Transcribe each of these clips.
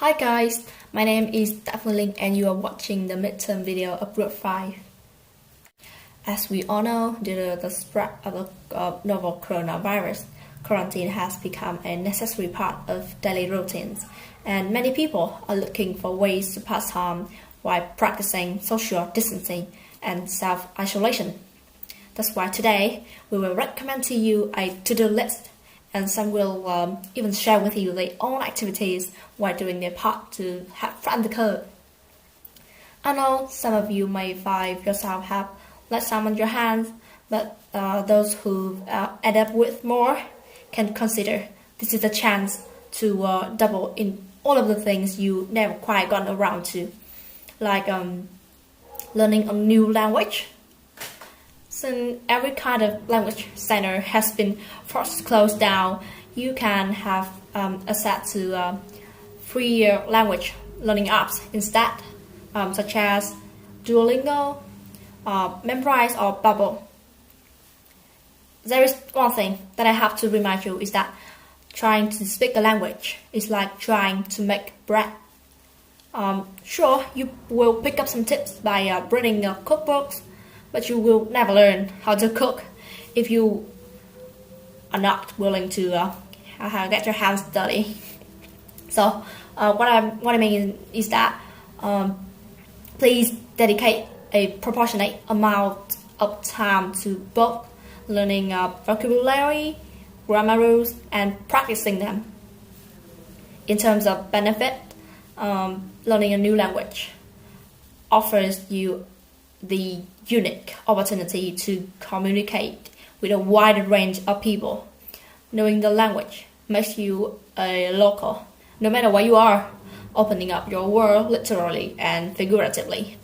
Hi guys, my name is LINH and you are watching the midterm video of Group 5. As we all know, due to the spread of the novel coronavirus, quarantine has become a necessary part of daily routines, and many people are looking for ways to pass time while practicing social distancing and self-isolation. That's why today we will recommend to you a to-do list, and some will even share with you their own activities while doing their part to help flatten the curve. I know some of you may find yourself have less time on your hands, but those who end up with more can consider this is a chance to double in all of the things you never quite gotten around to, like learning a new language. Since every kind of language center has been forced to close down, you can have access to free language learning apps instead, such as Duolingo, Memrise, or Bubble. There is one thing that I have to remind you is that trying to speak a language is like trying to make bread. Sure, you will pick up some tips by reading cookbooks, but you will never learn how to cook if you are not willing to get your hands dirty. So what I mean is that please dedicate a proportionate amount of time to both learning vocabulary, grammar rules, and practicing them. In terms of benefit, learning a new language offers you the unique opportunity to communicate with a wide range of people. Knowing the language makes you a local, no matter where you are, opening up your world literally and figuratively.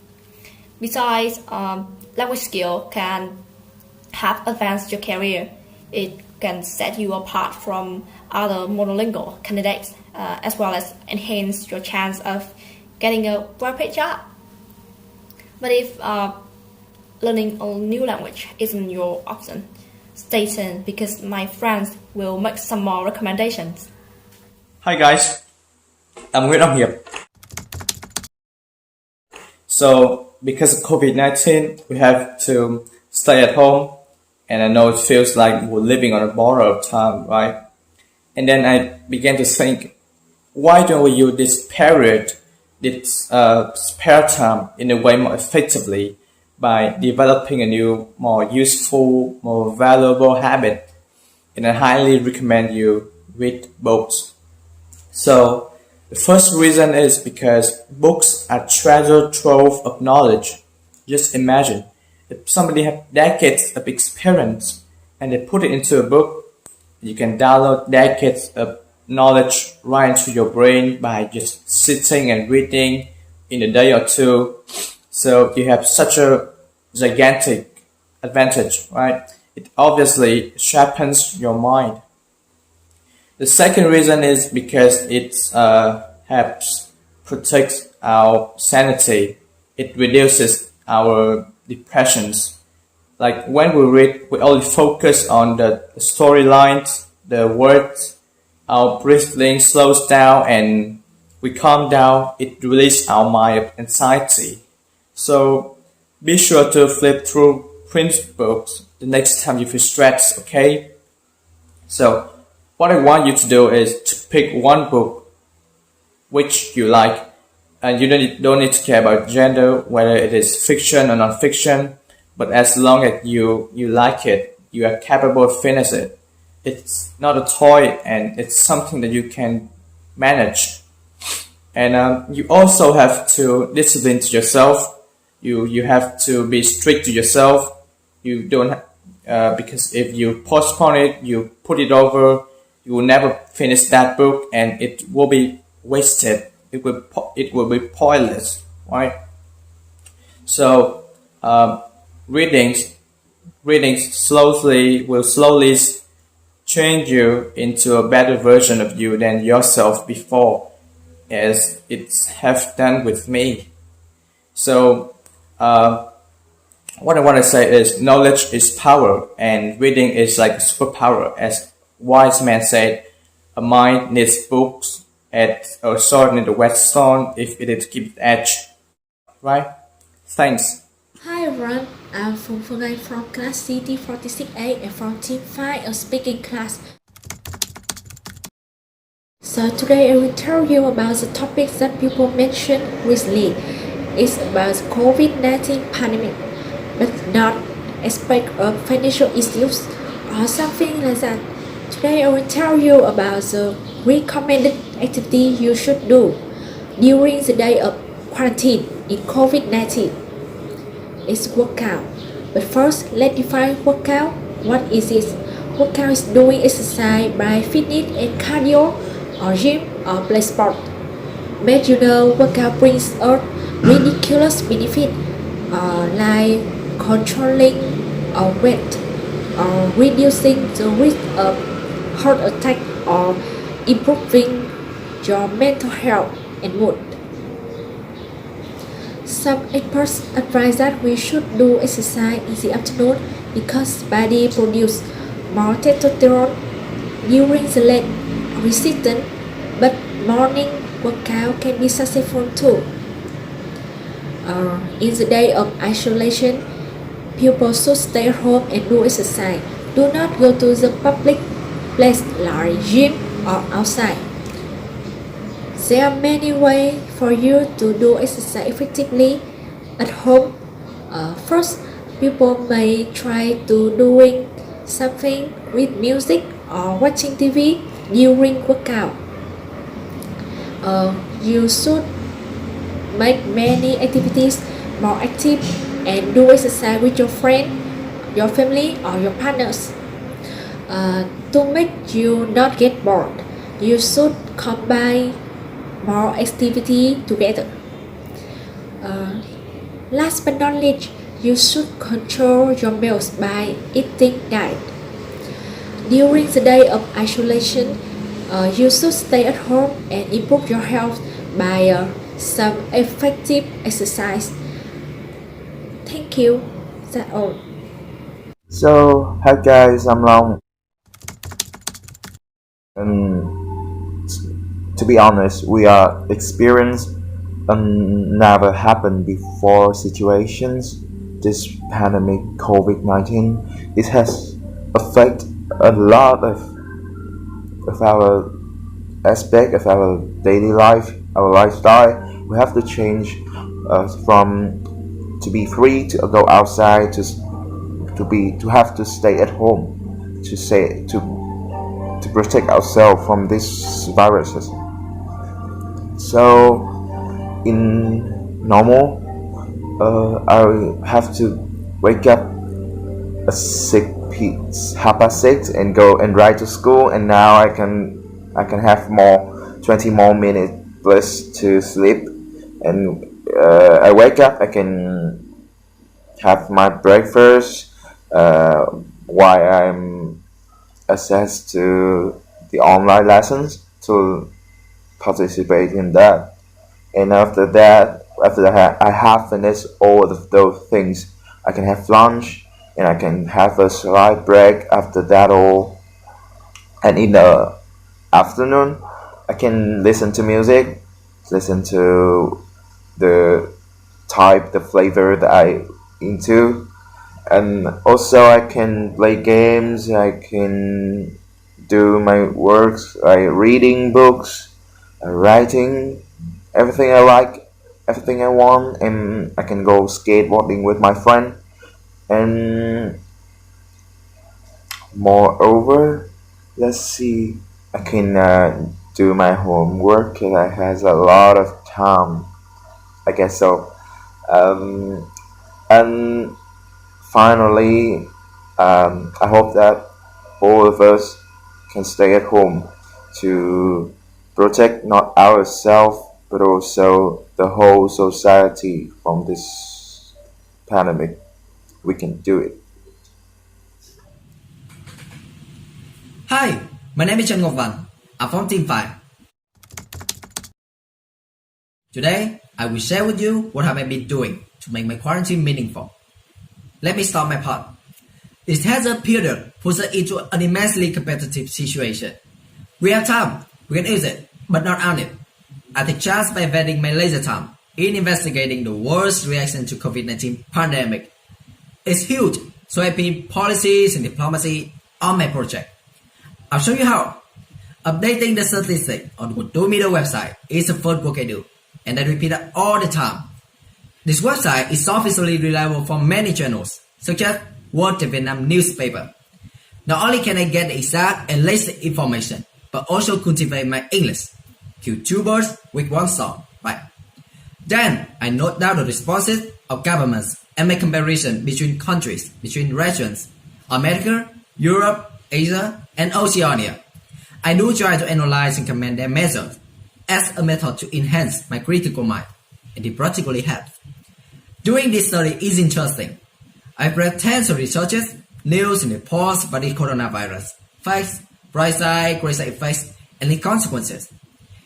Besides, language skill can help advance your career. It can set you apart from other monolingual candidates, as well as enhance your chance of getting a well-paid job. But if learning a new language isn't your option, stay tuned because my friends will make some more recommendations. Hi guys, I'm HIapplE. So because of COVID-19, we have to stay at home, and I know it feels like we're living on a borrowed time, right? And then I began to think, why don't we use this period, this spare time, in a way more effectively by developing a new, more useful, more valuable habit? And I highly recommend you read books. So the first reason is because books are treasure trove of knowledge. Just imagine if somebody has decades of experience and they put it into a book, you can download decades of knowledge right into your brain by just sitting and reading in a day or two. So you have such a gigantic advantage, right? It obviously sharpens your mind. The second reason is because it helps protect our sanity. It reduces our depressions. Like when we read, we only focus on the storylines, the words, our breathing slows down and we calm down. It releases our mind of anxiety. So be sure to flip through print books the next time you feel stressed, okay? So what I want you to do is to pick one book which you like, and you don't need to care about gender, whether it is fiction or non-fiction, but as long as you like it, you are capable of finishing it. It's not a toy, and it's something that you can manage. And you also have to discipline to yourself. You have to be strict to yourself. You don't because if you postpone it, you put it over, you will never finish that book, and it will be wasted. It will be pointless, right? So reading will slowly change you into a better version of you than yourself before, as it has done with me. So what I want to say is knowledge is power, and reading is like a superpower. As wise man said, a mind needs books, add or salt in the whetstone if it is keep edge, right? Thanks. Hi everyone, I'm Phương from class CT46A and from team 5 of speaking class. So today I will tell you about the topics that people mentioned recently. It's about the COVID-19 pandemic, but not aspect of financial issues or something like that. Today I will tell you about the recommended activity you should do during the day of quarantine in COVID-19. It's workout. But first, let's define workout. What is it? Workout is doing exercise by fitness and cardio, or gym, or play sport. But you know, workout brings us ridiculous benefit, like controlling our weight, or reducing the risk of heart attack, or improving your mental health and mood. Some experts advise that we should do exercise in the afternoon because body produces more testosterone during the late season, but morning workout can be successful too. In the day of isolation, people should stay at home and do exercise. Do not go to the public place like gym or outside. There are many ways for you to do exercise effectively at home. First, people may try to doing something with music or watching TV during workout. You should make many activities more active and do exercise with your friend, your family, or your partners. To make you not get bored, you should combine more activity together. Last but not least, you should control your meals by eating right. During the day of isolation, you should stay at home and improve your health by some effective exercise. Thank you. That's all. So, hi guys, I'm Long. To be honest, we are experienced never happened before situations. This pandemic, COVID-19, it has affected a lot of our aspect of our daily life, our lifestyle. We have to change from to be free to go outside to have to stay at home to protect ourselves from these viruses. So in normal, I have to wake up at 6:30 and go and ride to school, and now I can have 20 more minutes less to sleep, and I wake up, I can have my breakfast while I'm access to the online lessons to participate in that. And after that I have finished all of those things, I can have lunch and I can have a slight break after that all. And in the afternoon, I can listen to music, listen to the flavor that I into, and also I can play games, I can do my works, like reading books, writing, everything I like, everything I want, and I can go skateboarding with my friend. And moreover, let's see, I can do my homework because I has a lot of time, I guess so. And finally, I hope that all of us can stay at home to protect not ourselves but also the whole society from this pandemic. We can do it. Hi, my name is NGUYUN. I'm from Team 5. Today, I will share with you what have I been doing to make my quarantine meaningful. Let me start my part. It has a period put us into an immensely competitive situation. We have time, we can use it. but not on it. I take chance by investing my leisure time in investigating the world's reaction to COVID-19 pandemic. It's huge, so I put policies and diplomacy on my project. I'll show you how. Updating the statistics on the QUѓNH website is the first work I do, and I repeat it all the time. This website is officially reliable for many channels, such as World Vietnam newspaper. Not only can I get the exact and latest information, but also cultivate my English. Kill two birds with one stone, right? Then I note down the responses of governments and make comparison between countries, between regions, America, Europe, Asia, and Oceania. I do try to analyze and comment their measures as a method to enhance my critical mind, and it practically helps. Doing this study is interesting. I've read tens of researches, news and reports about the coronavirus, facts, bright side, great side effects, and the consequences.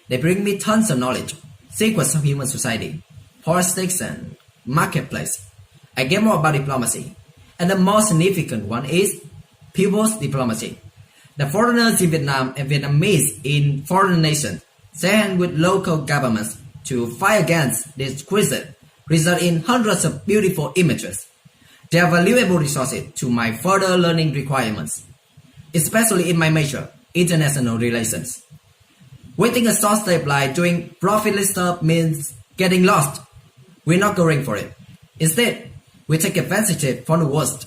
They bring me tons of knowledge, secrets of human society, politics and marketplace. I get more about diplomacy, and the most significant one is people's diplomacy. The foreigners in Vietnam and Vietnamese in foreign nations stand with local governments to fight against this crisis, result in hundreds of beautiful images. They are valuable resources to my further learning requirements, especially in my major, international relations. Waiting a short step like doing profitless stuff means getting lost. We're not going for it. Instead, we take advantage from the worst.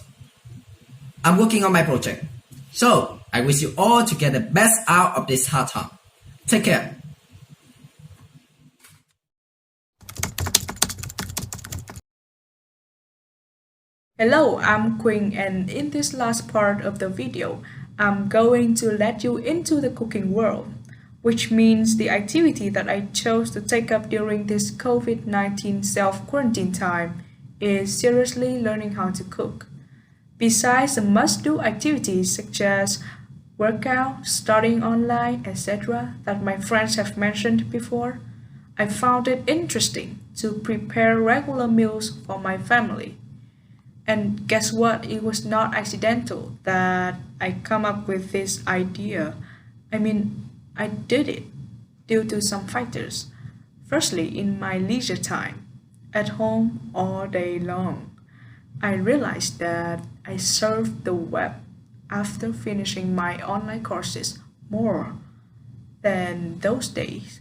I'm working on my project, so I wish you all to get the best out of this hard time. Take care. Hello, I'm Quỳnh, and in this last part of the video, I'm going to let you into the cooking world, which means the activity that I chose to take up during this COVID-19 self-quarantine time is seriously learning how to cook. Besides the must-do activities such as workout, studying online, etc. that my friends have mentioned before, I found it interesting to prepare regular meals for my family. And guess what? It was not accidental that I come up with this idea. I did it due to some factors. Firstly, in my leisure time, at home all day long, I realized that I surfed the web after finishing my online courses more than those days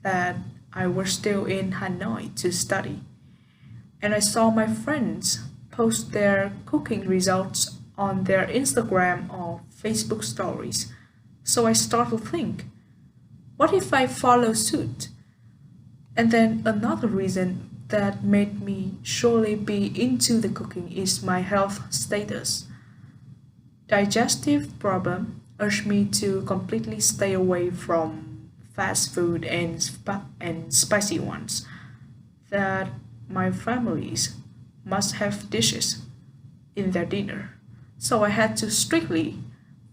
that I was still in Hanoi to study. And I saw my friends post their cooking results on their Instagram or Facebook stories. So I started to think, what if I follow suit? And then another reason that made me surely be into the cooking is my health status. Digestive problem urged me to completely stay away from fast food and spicy ones. That my families must have dishes in their dinner. So I had to strictly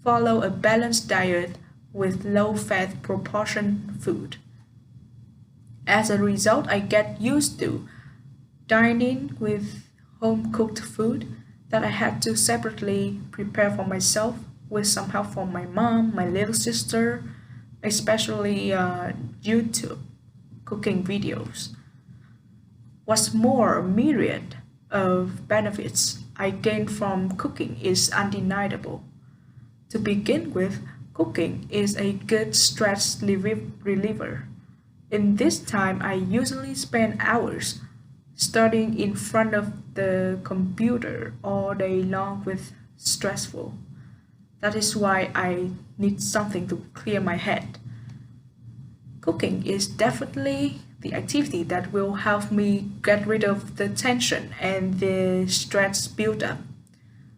follow a balanced diet with low-fat proportion food. As a result, I get used to dining with home-cooked food that I had to separately prepare for myself with some help from my mom, my little sister, especially YouTube cooking videos. What's more, myriad of benefits I gained from cooking is undeniable. To begin with, cooking is a good stress reliever. In this time, I usually spend hours studying in front of the computer all day long with stressful. That is why I need something to clear my head. Cooking is definitely the activity that will help me get rid of the tension and the stress build-up.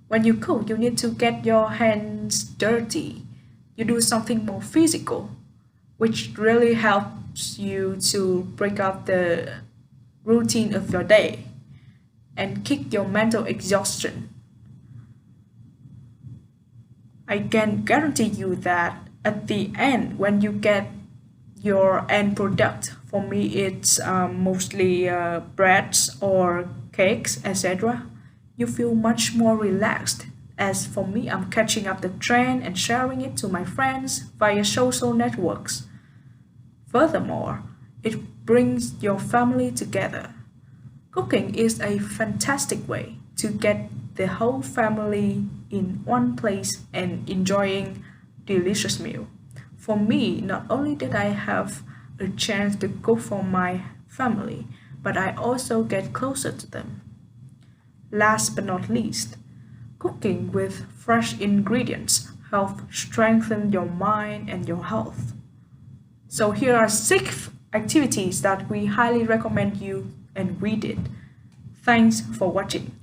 When you cook, you need to get your hands dirty. You do something more physical, which really helps you to break up the routine of your day and kick your mental exhaustion. I can guarantee you that at the end, when you get your end product, for me it's mostly breads or cakes, etc., you feel much more relaxed. As for me, I'm catching up the trend and sharing it to my friends via social networks. Furthermore, it brings your family together. Cooking is a fantastic way to get the whole family in one place and enjoying delicious meal. For me, not only did I have a chance to cook for my family, but I also get closer to them. Last but not least, cooking with fresh ingredients helps strengthen your mind and your health. So here are 6 activities that we highly recommend you and we did. Thanks for watching.